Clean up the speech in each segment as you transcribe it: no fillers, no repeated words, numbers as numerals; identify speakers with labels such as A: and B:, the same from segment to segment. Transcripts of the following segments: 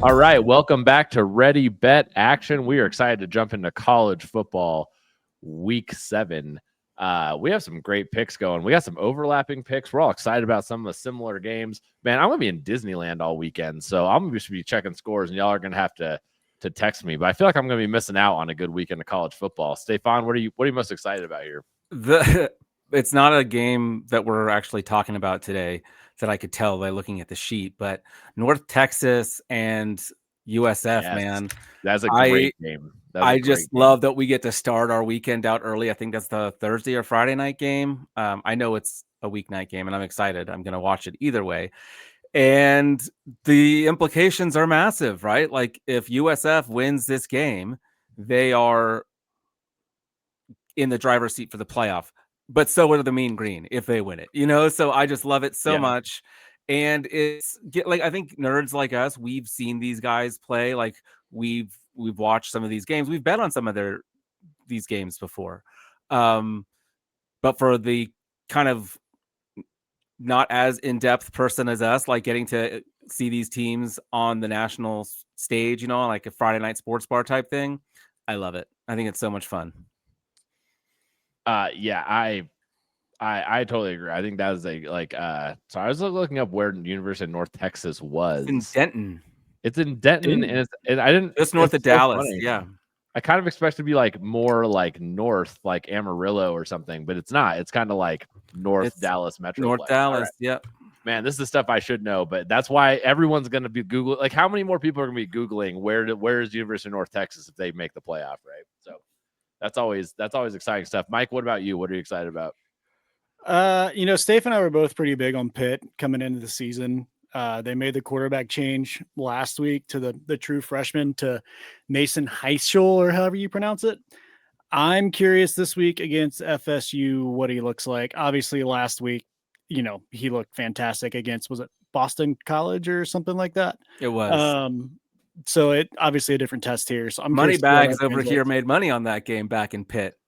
A: All right, welcome back to Ready Bet Action. We are excited to jump into college football week 7. We have some great picks going. We got some overlapping picks. We're all excited about some of the similar games. Man, I'm going to be in Disneyland all weekend, so I'm going to be checking scores, and y'all are going to have to text me. But I feel like I'm going to be missing out on a good weekend of college football. Stefan, what are you most excited about here?
B: It's not a game that we're actually talking about today that I could tell by looking at the sheet, but North Texas and USF,
A: Yes,
B: man.
A: that's a great game.
B: I just love that we get to start our weekend out early. I think that's the Thursday or Friday night game. I know it's a weeknight game, and I'm excited. I'm going to watch it either way. And the implications are massive, right? Like if USF wins this game, they are in the driver's seat for the playoff. But so would the Mean Green if they win it, So I just love it so much. And it's like, I think nerds like us, we've seen these guys play. Like we've watched some of these games. We've bet on some of these games before. But for the kind of not as in-depth person as us, like getting to see these teams on the national stage, like a Friday night sports bar type thing, I love it. I think it's so much fun.
A: Yeah, I totally agree. I think that is so I was looking up where University of North Texas was.
B: In Denton.
A: It's in Denton, and I didn't.
B: Just north of Dallas. So yeah,
A: I kind of expect to be like more like north, like Amarillo or something, but it's not. It's kind of like Dallas Metro.
B: North Dallas. Right. Yep.
A: Man, this is the stuff I should know, but that's why everyone's going to be Googling. Like, how many more people are going to be Googling where is University of North Texas if they make the playoff, right? So that's always exciting stuff. Mike, what about you? What are you excited about?
C: Steph and I were both pretty big on Pitt coming into the season. They made the quarterback change last week to the true freshman to Mason Heischel, or however you pronounce it. I'm curious this week against FSU what he looks like. Obviously, last week, he looked fantastic against, was it Boston College or something like that?
B: It was.
C: So it obviously a different test here. So I'm
B: Moneybags over here made money on that game back in Pitt.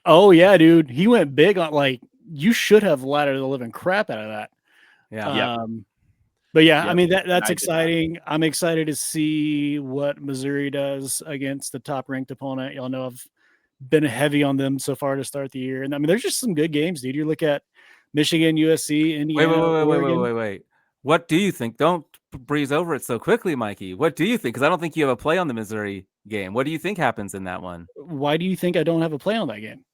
C: Oh yeah, dude, he went big on, like, you should have laddered the living crap out of that.
B: Yeah.
C: But yeah, I mean that's exciting. I'm excited to see what Missouri does against the top ranked opponent. Y'all know I've been heavy on them so far to start the year, and I mean there's just some good games, dude. You look at Michigan, USC, Indiana.
B: Wait. What do you think? Don't breeze over it so quickly, Mikey. What do you think? Because I don't think you have a play on the Missouri game. What do you think happens in that one?
C: Why do you think I don't have a play on that game?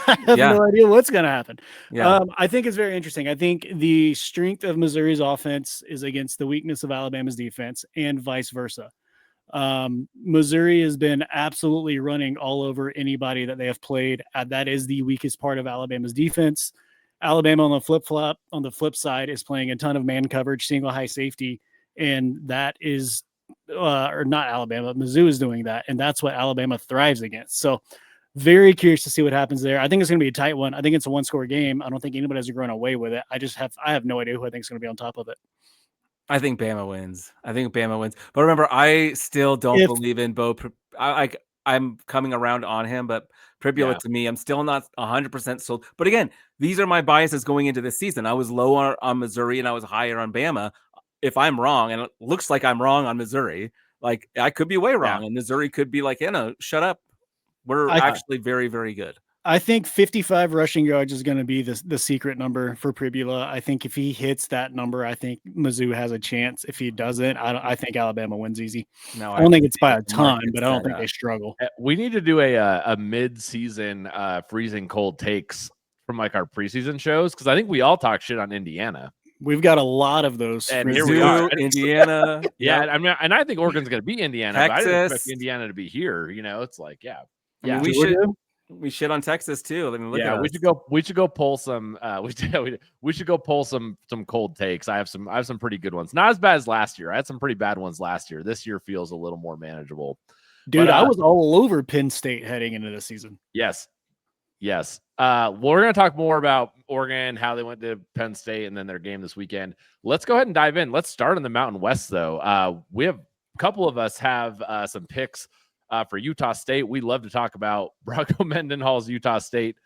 C: I have no idea what's going to happen.
B: Yeah.
C: I think it's very interesting. I think the strength of Missouri's offense is against the weakness of Alabama's defense, and vice versa. Missouri has been absolutely running all over anybody that they have played. That is the weakest part of Alabama's defense. Alabama on the flip side is playing a ton of man coverage, single high safety, and that is or not Alabama, Mizzou is doing that, and that's what Alabama thrives against. So very curious to see what happens there. I think it's going to be a tight one. I think it's a one-score game. I don't think anybody has run away with it. I have no idea who I think is going to be on top of it.
B: I think Bama wins. But remember, I still don't believe in Bo. I'm coming around on him, but Pribula to me, I'm still not 100% sold. But again, these are my biases going into this season. I was lower on Missouri and I was higher on Bama. If I'm wrong, and it looks like I'm wrong on Missouri, like I could be way wrong, and Missouri could be like, shut up. We're actually very, very good.
C: I think 55 rushing yards is going to be the secret number for Pribula. I think if he hits that number, I think Mizzou has a chance. If he doesn't, I think Alabama wins easy. No, I don't think it's by a ton, but I don't think they struggle.
A: We need to do a mid-season freezing cold takes from like our preseason shows, because I think we all talk shit on Indiana.
C: We've got a lot of those.
A: And here we are.
B: Indiana.
A: I mean, and I think Oregon's going to beat Indiana,
B: Texas.
A: But I didn't expect Indiana to be here. It's like,
B: I mean, we shit on Texas too. I mean,
A: we should go pull some. We should go pull some cold takes. I have some pretty good ones. Not as bad as last year. I had some pretty bad ones last year. This year feels a little more manageable.
C: Dude, I was all over Penn State heading into the season.
A: Yes. Well, we're going to talk more about Oregon, how they went to Penn State, and then their game this weekend. Let's go ahead and dive in. Let's start in the Mountain West, though. We have a couple of us have some picks for Utah State. We love to talk about Bronco Mendenhall's Utah State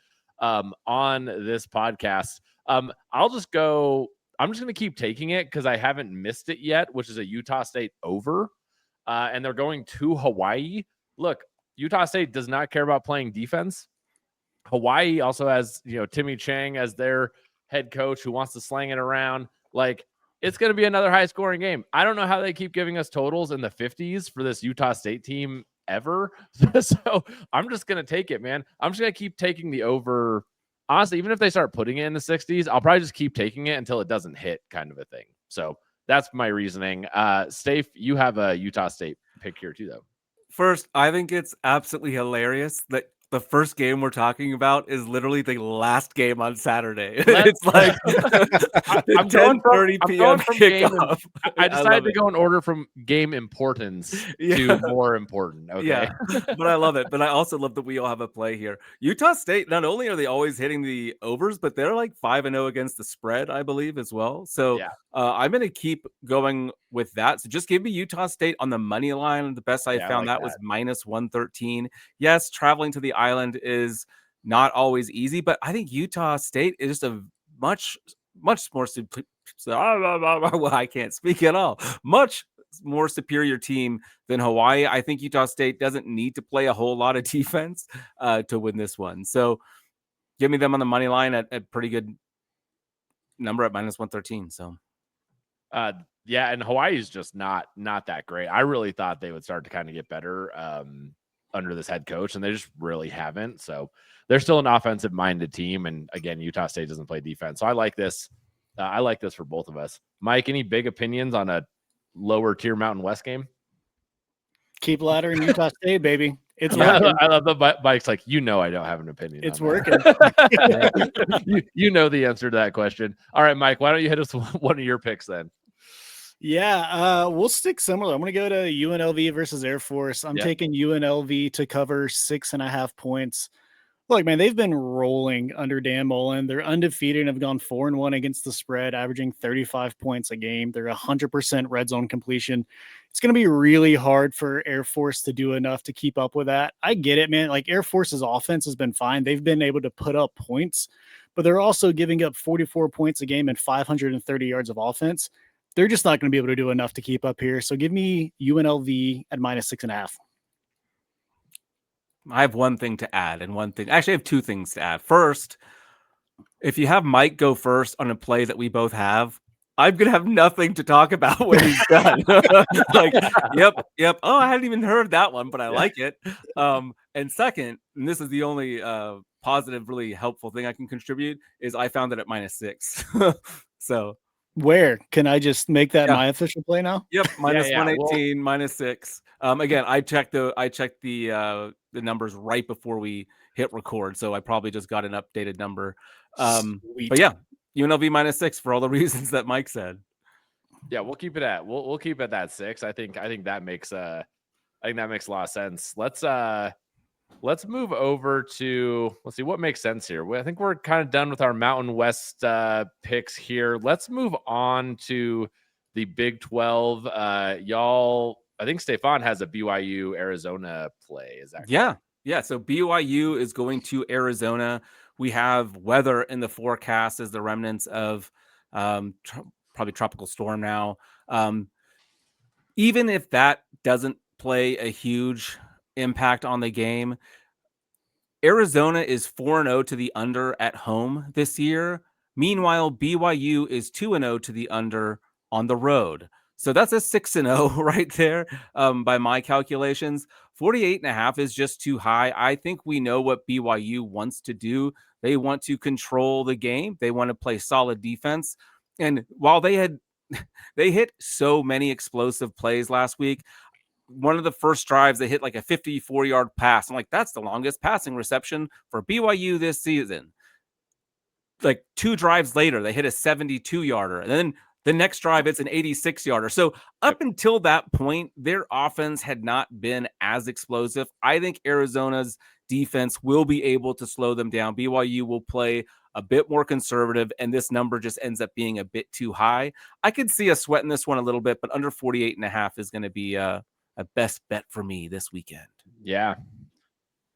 A: on this podcast. I'll just go I'm just going to keep taking it because I haven't missed it yet, which is a Utah State over. And they're going to Hawaii. Look, Utah State does not care about playing defense. Hawaii also has, Timmy Chang as their head coach who wants to slang it around. Like, it's going to be another high scoring game. I don't know how they keep giving us totals in the 50s for this Utah State team ever. So I'm just going to take it, man. I'm just going to keep taking the over. Honestly, even if they start putting it in the 60s, I'll probably just keep taking it until it doesn't hit, kind of a thing. So that's my reasoning. Stafe, you have a Utah State pick here too, though.
B: First, I think it's absolutely hilarious that the first game we're talking about is literally the last game on Saturday. It's like
A: I'm going
B: 10:30 p.m. kickoff.
A: I decided to go in order from game importance to more important. Okay.
B: Yeah, but I love it. But I also love that we all have a play here. Utah State, not only are they always hitting the overs, but they're like 5-0 against the spread, I believe, as well. So I'm going to keep going with that. So just give me Utah State on the money line. The best I found that was -113. Yes, traveling to the island is not always easy, but I think Utah State is just a much more well, I can't speak at all. Much more superior team than Hawaii. I think Utah State doesn't need to play a whole lot of defense to win this one. So give me them on the money line at pretty good number at -113. So
A: yeah, and Hawaii is just not that great. I really thought they would start to kind of get better under this head coach, and they just really haven't. So they're still an offensive-minded team, and again, Utah State doesn't play defense. So I like this. I like this for both of us. Mike, any big opinions on a lower tier Mountain West game?
C: Keep ladder in Utah State, baby. It's working.
A: I love the Mike's like, I don't have an opinion.
C: It's working.
A: you know the answer to that question. All right, Mike, why don't you hit us with one of your picks then?
C: Yeah, we'll stick similar. I'm going to go to UNLV versus Air Force. I'm taking UNLV to cover 6.5 points. Look, man, they've been rolling under Dan Mullen. They're undefeated and have gone 4-1 against the spread, averaging 35 points a game. They're 100% red zone completion. It's going to be really hard for Air Force to do enough to keep up with that. I get it, man. Like, Air Force's offense has been fine. They've been able to put up points, but they're also giving up 44 points a game and 530 yards of offense. They're just not going to be able to do enough to keep up here. So give me UNLV at -6.5.
B: I have one thing to add and one thing. Actually, I have two things to add. First, if you have Mike go first on a play that we both have, I'm going to have nothing to talk about when he's done. Like, yep. Oh, I hadn't even heard that one, but I like it. And second, and this is the only positive, really helpful thing I can contribute, is I found it at -6. So
C: where can I just make that my official play now?
B: Yep, -118, -6. Again, I checked the numbers right before we hit record, so I probably just got an updated number. But yeah, UNLV -6 for all the reasons that Mike said.
A: Yeah, we'll keep it at we'll keep it at 6. I think that makes a lot of sense. Let's move over to, let's see what makes sense here. I think we're kind of done with our Mountain West picks here. Let's move on to the Big 12. Y'all, I think Stefan has a BYU Arizona play. Is that correct?
B: Yeah. So BYU is going to Arizona. We have weather in the forecast as the remnants of probably tropical storm now. Even if that doesn't play a huge impact on the game, Arizona is 4-0 to the under at home this year. Meanwhile, BYU is 2-0 to the under on the road. So that's a 6-0 right there by my calculations. 48.5 is just too high. I think we know what BYU wants to do. They want to control the game. They want to play solid defense. And while they hit so many explosive plays last week, one of the first drives, they hit like a 54-yard pass. I'm like, that's the longest passing reception for BYU this season. Like 2 drives later, they hit a 72-yarder. And then the next drive, it's an 86-yarder. So up until that point, their offense had not been as explosive. I think Arizona's defense will be able to slow them down. BYU will play a bit more conservative, and this number just ends up being a bit too high. I could see us sweating this one a little bit, but under 48.5 is going to be a best bet for me this weekend.
A: Yeah,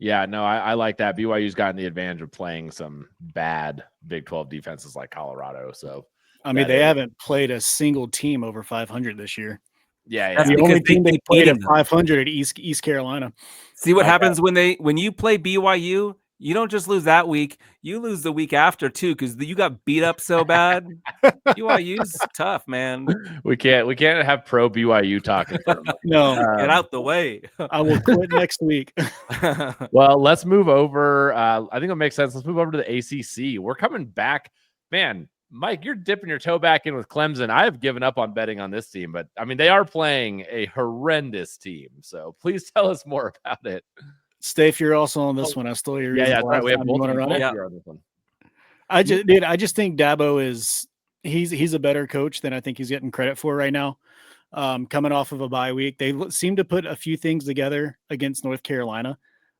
A: no, I like that. BYU's gotten the advantage of playing some bad Big 12 defenses like Colorado. So
C: I mean,
A: That
C: they
A: is.
C: haven't played a single team over 500 this year.
A: Yeah,
B: That's
A: yeah.
C: The only
B: because they
C: team they
B: keep
C: played at
B: beating them.
C: 500 at East Carolina.
B: See what
A: Okay.
B: happens when you play BYU. You don't just lose that week; you lose the week after too, because you got beat up so bad. BYU's tough, man.
A: We can't have pro BYU talking for a moment.
C: No,
B: Get out the way.
C: I will quit next week.
A: Well, let's move over. I think it'll make sense. Let's move over to the ACC. We're coming back, man. Mike, you're dipping your toe back in with Clemson. I have given up on betting on this team, but I mean, they are playing a horrendous team. So please tell us more about it.
C: Steph, you're also on this one. I stole your reason.
A: Yeah. Right. We have both
C: want to run it.
B: Yeah.
A: on this one.
C: I just think Dabo he's a better coach than I think he's getting credit for right now. Coming off of a bye week, they seem to put a few things together against North Carolina.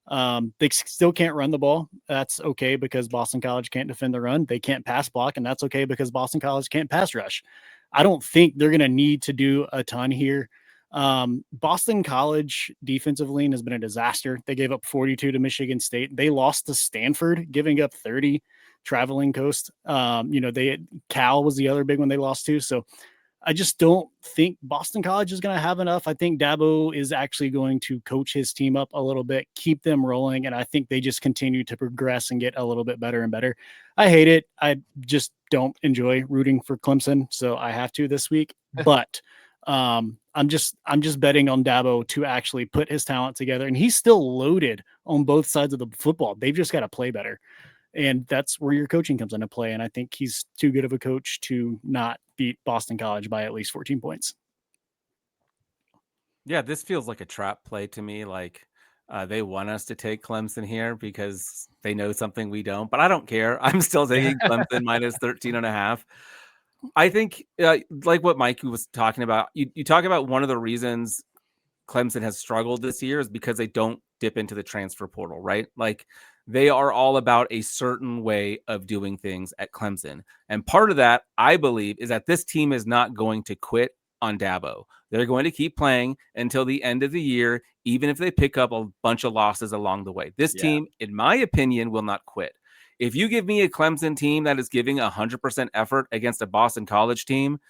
C: They still can't run the ball. That's okay because Boston College can't defend the run. They can't pass block, and that's okay because Boston College can't pass rush. I don't think they're going to need to do a ton here. Boston College defensive lean has been a disaster. They gave up 42 to Michigan State. They lost to Stanford, giving up 30. Traveling Coast. Cal was the other big one they lost to. So I just don't think Boston College is going to have enough. I think Dabo is actually going to coach his team up a little bit, keep them rolling, and I think they just continue to progress and get a little bit better and better. I hate it. I just don't enjoy rooting for Clemson, so I have to this week. But I'm just betting on Dabo to actually put his talent together, and he's still loaded on both sides of the football. They've just got to play better. And that's where your coaching comes into play. And I think he's too good of a coach to not beat Boston College by at least 14 points.
B: Yeah, this feels like a trap play to me. Like they want us to take Clemson here because they know something we don't. But I don't care. I'm still taking Clemson minus 13.5. I think like what Mike was talking about, you talk about one of the reasons Clemson has struggled this year is because they don't dip into the transfer portal, right? Like they are all about a certain way of doing things at Clemson. And part of that, I believe, is that this team is not going to quit on Dabo. They're going to keep playing until the end of the year, even if they pick up a bunch of losses along the way. This team, in my opinion, will not quit. If you give me a Clemson team that is giving 100% effort against a Boston College team,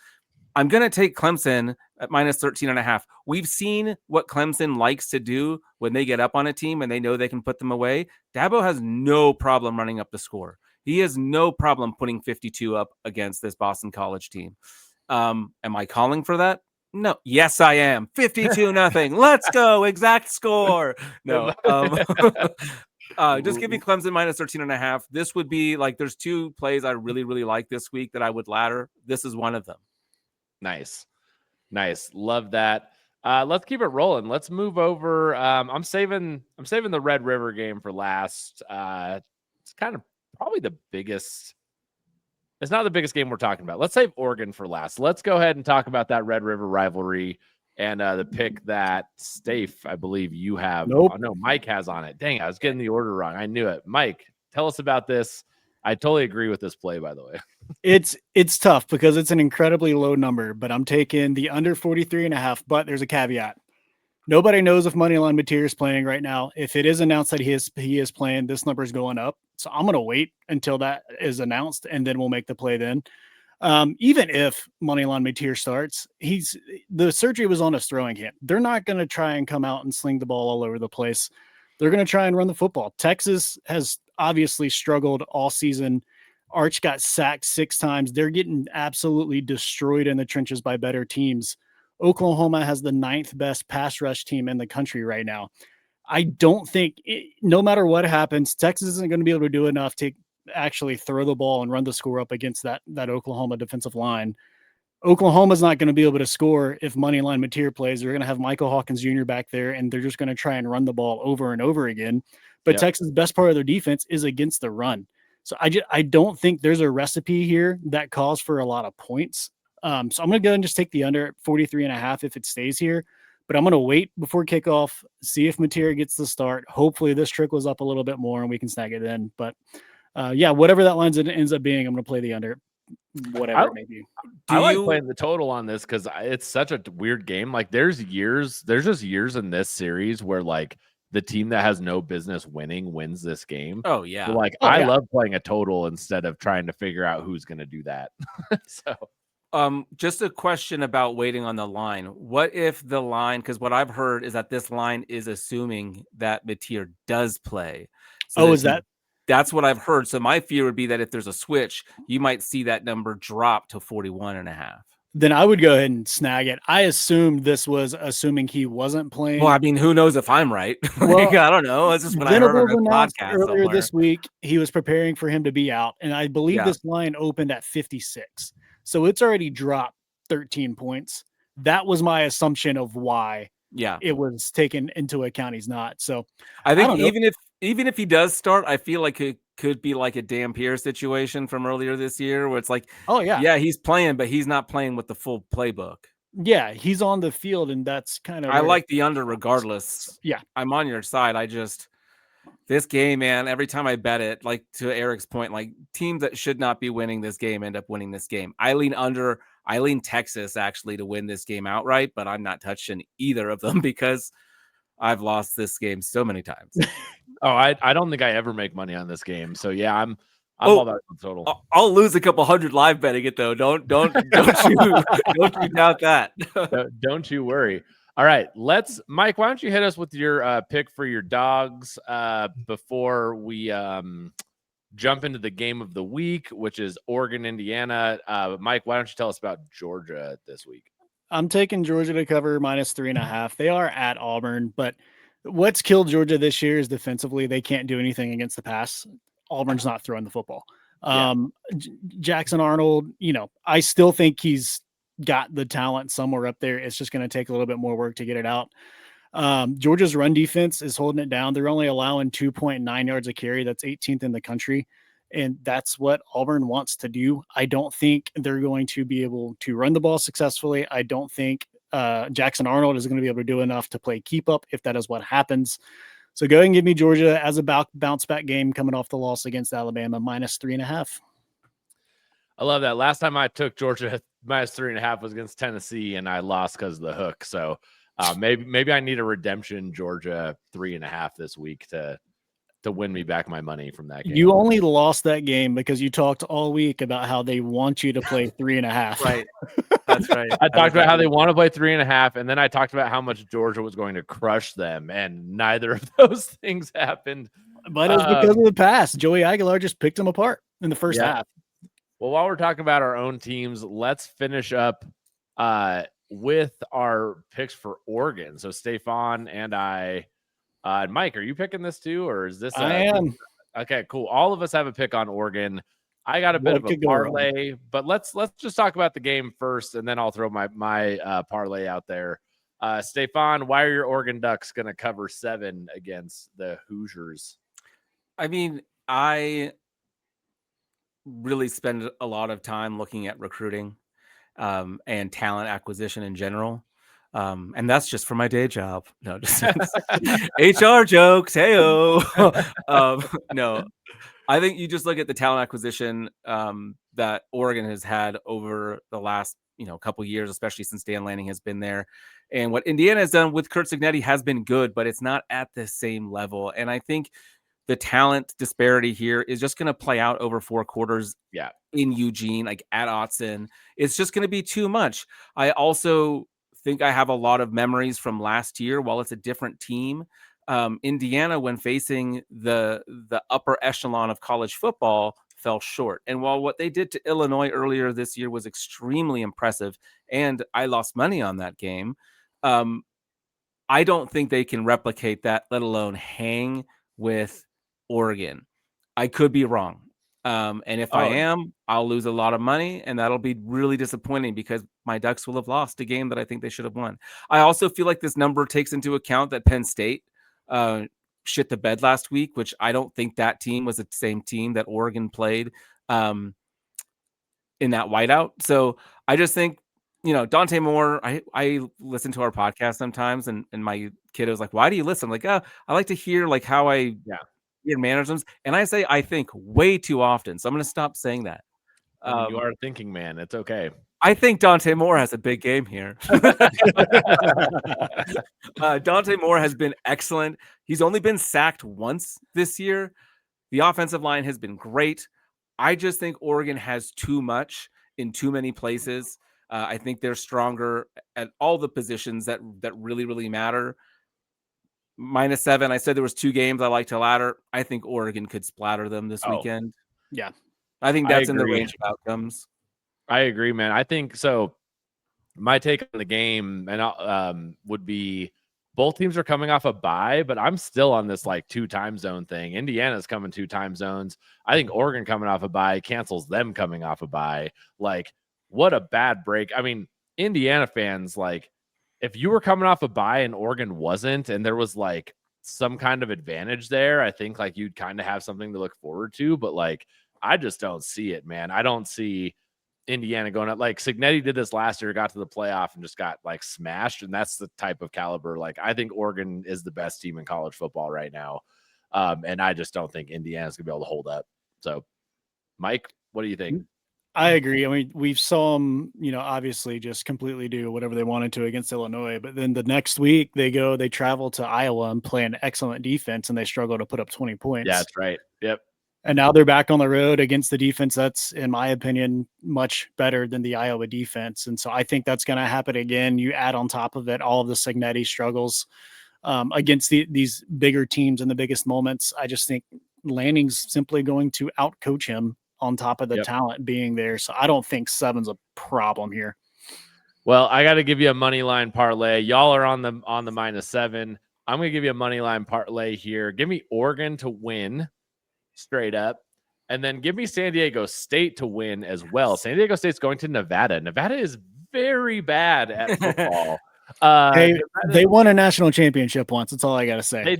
B: I'm going to take Clemson at minus 13.5. We've seen what Clemson likes to do when they get up on a team and they know they can put them away. Dabo has no problem running up the score. He has no problem putting 52 up against this Boston College team. Am I calling for that? No. Yes, I am. 52-0. Let's go. Exact score. No. Just give me Clemson minus 13.5. This would be like, there's two plays I really, really like this week that I would ladder. This is one of them.
A: Nice. Love that. Let's keep it rolling. Let's move over. I'm saving the Red River game for last. It's kind of probably the biggest. It's not the biggest game we're talking about. Let's save Oregon for last. Let's go ahead and talk about that Red River rivalry and the pick that Stafe, I believe you have.
C: Nope.
A: Oh, no, Mike has on it. Dang, I was getting the order wrong. I knew it. Mike, tell us about this. I totally agree with this play, by the way.
C: It's tough because it's an incredibly low number, but I'm taking the under 43.5, but there's a caveat. Nobody knows if Moneyline Mateer is playing right now. If it is announced that he is playing, this number is going up. So I'm going to wait until that is announced, and then we'll make the play then. Even if Moneyline Mateer starts, the surgery was on his throwing hand. They're not going to try and come out and sling the ball all over the place. They're going to try and run the football. Texas has obviously struggled all season. Arch got sacked 6 times. They're getting absolutely destroyed in the trenches by better teams. Oklahoma has the 9th best pass rush team in the country right now. I don't think, no matter what happens, Texas isn't going to be able to do enough to actually throw the ball and run the score up against that Oklahoma defensive line. Oklahoma's not going to be able to score if Moneyline Mateer plays. They're going to have Michael Hawkins Jr. back there, and they're just going to try and run the ball over and over again. But Texas' best part of their defense is against the run. So I don't think there's a recipe here that calls for a lot of points. So I'm going to go and just take the under 43.5 if it stays here. But I'm going to wait before kickoff, see if Mateer gets the start. Hopefully this trickles up a little bit more and we can snag it in. But whatever that line ends up being, I'm going to play the under, whatever it may be.
A: I like playing the total on this because it's such a weird game. Like there's just years in this series where like the team that has no business winning wins this game.
B: Oh
A: So,
B: yeah.
A: like,
C: Oh,
A: I
C: yeah.
A: love playing a total instead of trying to figure out who's going to do that. So,
B: Just a question about waiting on the line. What if the line, because what I've heard is that this line is assuming that Mateer does play. So
C: Oh,
B: that
C: is that?
B: that's what I've heard. So my fear would be that if there's a switch, you might see that number drop to 41.5.
C: Then I would go ahead and snag it. I assumed this was assuming he wasn't playing.
B: Well, I mean, who knows if I'm right?
C: Well,
B: Like, I don't know. That's just what I heard
C: Venables
B: on a
C: announced
B: podcast
C: earlier
B: somewhere.
C: this week he was preparing for him to be out, and I believe
B: Yeah.
C: this line opened at 56, so it's already dropped 13 points. That was my assumption of why
B: Yeah.
C: it was taken into account. He's not. So
B: I think
C: don't know.
B: even if he does start, I feel like it could be like a Dampier situation from earlier this year where it's like,
C: oh yeah,
B: he's playing, but he's not playing with the full playbook.
C: yeah, he's on the field, and that's kind of
B: I like the under regardless.
C: Yeah.
B: I'm on your side. This game, man, every time I bet it, like to Eric's point, like teams that should not be winning this game end up winning this game. I lean under. I lean Texas actually to win this game outright, but I'm not touching either of them because I've lost this game so many times.
A: oh, I don't think I ever make money on this game. So yeah, I'm all about the total.
B: I'll lose a couple hundred live betting it though. Don't you doubt that.
A: Don't you worry. All right, Mike, why don't you hit us with your pick for your dogs before we jump into the game of the week, which is Oregon, Indiana. Mike, why don't you tell us about Georgia this week?
C: I'm taking Georgia to cover -3.5. They are at Auburn, but what's killed Georgia this year is defensively. They can't do anything against the pass. Auburn's not throwing the football. Jackson Arnold, I still think he's got the talent somewhere up there. It's just going to take a little bit more work to get it out. Georgia's run defense is holding it down. They're only allowing 2.9 yards a carry. That's 18th in the country. And that's what Auburn wants to do. I don't think they're going to be able to run the ball successfully. I don't think Jackson Arnold is going to be able to do enough to play keep up if that is what happens. So go ahead and give me Georgia as a bounce back game coming off the loss against Alabama, -3.5.
A: I love that. Last time I took Georgia -3.5 was against Tennessee, and I lost because of the hook. So maybe I need a redemption Georgia 3.5 this week to win me back my money from that game.
C: You only lost that game because you talked all week about how they want you to play 3.5.
B: Right. That's right.
A: I talked about how they want to play 3.5, and then I talked about how much Georgia was going to crush them, and neither of those things happened.
C: But it was because of the pass. Joey Aguilar just picked them apart in the first half.
A: Well, while we're talking about our own teams, let's finish up with our picks for Oregon. So Stefan and I, Mike, are you picking this too, or is this?
C: I am.
A: Okay, cool. All of us have a pick on Oregon. I got a bit of a parlay, but let's just talk about the game first, and then I'll throw my parlay out there. Stefan, why are your Oregon Ducks going to cover 7 against the Hoosiers?
B: I mean, I really spend a lot of time looking at recruiting and talent acquisition in general. And that's just for my day job. No, just HR jokes. Hey-o. No, I think you just look at the talent acquisition that Oregon has had over the last couple years, especially since Dan Lanning has been there. And what Indiana has done with Curt Cignetti has been good, but it's not at the same level. And I think the talent disparity here is just going to play out over 4 quarters.
A: Yeah,
B: in Eugene, like at Autzen, it's just going to be too much. I also think I have a lot of memories from last year. While it's a different team, Indiana, when facing the upper echelon of college football, fell short. And while what they did to Illinois earlier this year was extremely impressive, and I lost money on that game, I don't think they can replicate that, let alone hang with Oregon. I could be wrong. And if I am, I'll lose a lot of money, and that'll be really disappointing because my Ducks will have lost a game that I think they should have won. I also feel like this number takes into account that Penn State shit the bed last week, which I don't think that team was the same team that Oregon played in that whiteout. So I just think, Dante Moore, I listen to our podcast sometimes, and my kid was like, why do you listen? I'm like, I like to hear like how I hear mannerisms. And I say, I think way too often. So I'm going to stop saying that.
A: I mean, you are a thinking man. It's okay.
B: I think Dante Moore has a big game here. Dante Moore has been excellent. He's only been sacked once this year. The offensive line has been great. I just think Oregon has too much in too many places. I think they're stronger at all the positions that really, really matter. -7. I said there was 2 games I like to ladder. I think Oregon could splatter them this weekend.
C: Yeah.
B: I think that's in the range of outcomes.
A: I agree, man. I think so. My take on the game and would be both teams are coming off a bye, but I'm still on this like 2 time zone thing. Indiana's coming 2 time zones. I think Oregon coming off a bye cancels them coming off a bye. Like, what a bad break. I mean, Indiana fans, like, if you were coming off a bye and Oregon wasn't, and there was like some kind of advantage there, I think like you'd kind of have something to look forward to. But like, I just don't see it, man. I don't see Indiana going up. Like Cignetti did this last year, got to the playoff and just got like smashed. And that's the type of caliber. Like, I think Oregon is the best team in college football right now. And I just don't think Indiana's gonna be able to hold up. So Mike, what do you think?
C: I agree. I mean, we saw them, obviously just completely do whatever they wanted to against Illinois. But then the next week they travel to Iowa and play an excellent defense and they struggle to put up 20 points.
A: Yeah, that's right. Yep.
C: And now they're back on the road against the defense that's, in my opinion, much better than the Iowa defense. And so I think that's going to happen again. You add on top of it all of the Cignetti struggles against these bigger teams in the biggest moments. I just think Lanning's simply going to outcoach him on top of the talent being there. So I don't think 7's a problem here.
A: Well, I got to give you a money line parlay. Y'all are on the -7. I'm going to give you a money line parlay here. Give me Oregon to win straight up, and then give me San Diego State to win as well. San Diego State's going to Nevada. Nevada is very bad at football.
C: They won a national championship once. That's all I got to say.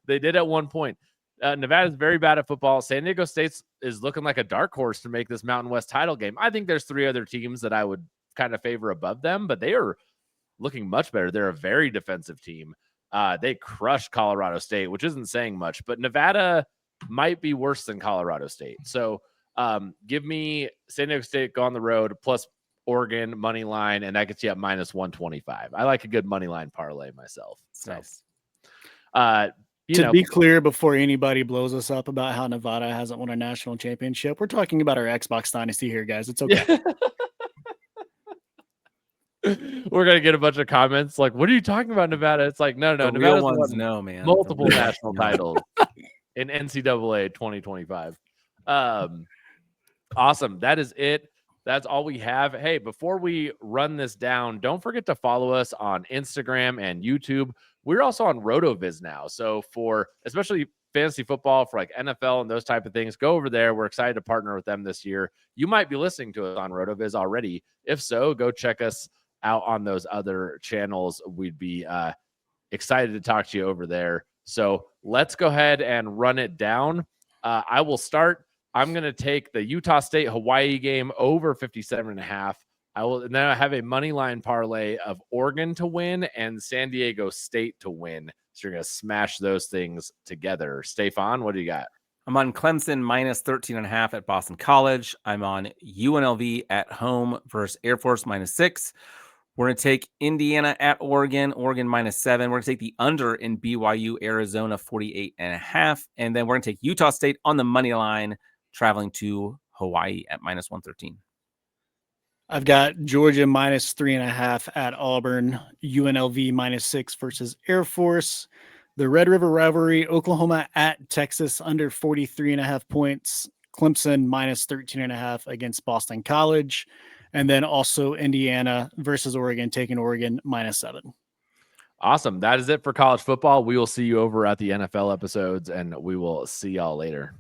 A: They did at one point. Nevada's very bad at football. San Diego State is looking like a dark horse to make this Mountain West title game. I think there's 3 other teams that I would kind of favor above them, but they are looking much better. They're a very defensive team. They crushed Colorado State, which isn't saying much, but Nevada might be worse than Colorado State. So give me San Diego State, go on the road, plus Oregon money line, and that gets you at -125. I like a good money line parlay myself. So,
C: nice. To be clear, before anybody blows us up about how Nevada hasn't won a national championship, we're talking about our Xbox dynasty here, guys. It's okay.
A: We're gonna get a bunch of comments like, "What are you talking about, Nevada?" It's like, no,
B: the real ones, no, man.
A: Multiple national titles in NCAA 2025. Awesome. That is it. That's all we have. Hey, before we run this down, don't forget to follow us on Instagram and YouTube. We're also on RotoViz now. So for especially fantasy football, for like NFL and those type of things, go over there. We're excited to partner with them this year. You might be listening to us on RotoViz already. If so, go check us out on those other channels. We'd be excited to talk to you over there. So let's go ahead and run it down. I will start. I'm going to take the Utah State Hawaii game over 57.5. And then I have a money line parlay of Oregon to win and San Diego State to win. So you're going to smash those things together. Stefan, what do you got?
B: I'm on Clemson -13.5 at Boston College. I'm on UNLV at home versus Air Force -6. We're going to take Indiana at Oregon -7. We're going to take the under in BYU, Arizona 48.5. And then we're going to take Utah State on the money line, traveling to Hawaii at -113.
C: I've got Georgia -3.5 at Auburn, UNLV -6 versus Air Force. The Red River rivalry, Oklahoma at Texas under 43.5 points. Clemson -13.5 against Boston College. And then also Indiana versus Oregon, taking Oregon -7.
A: Awesome. That is it for college football. We will see you over at the NFL episodes, and we will see y'all later.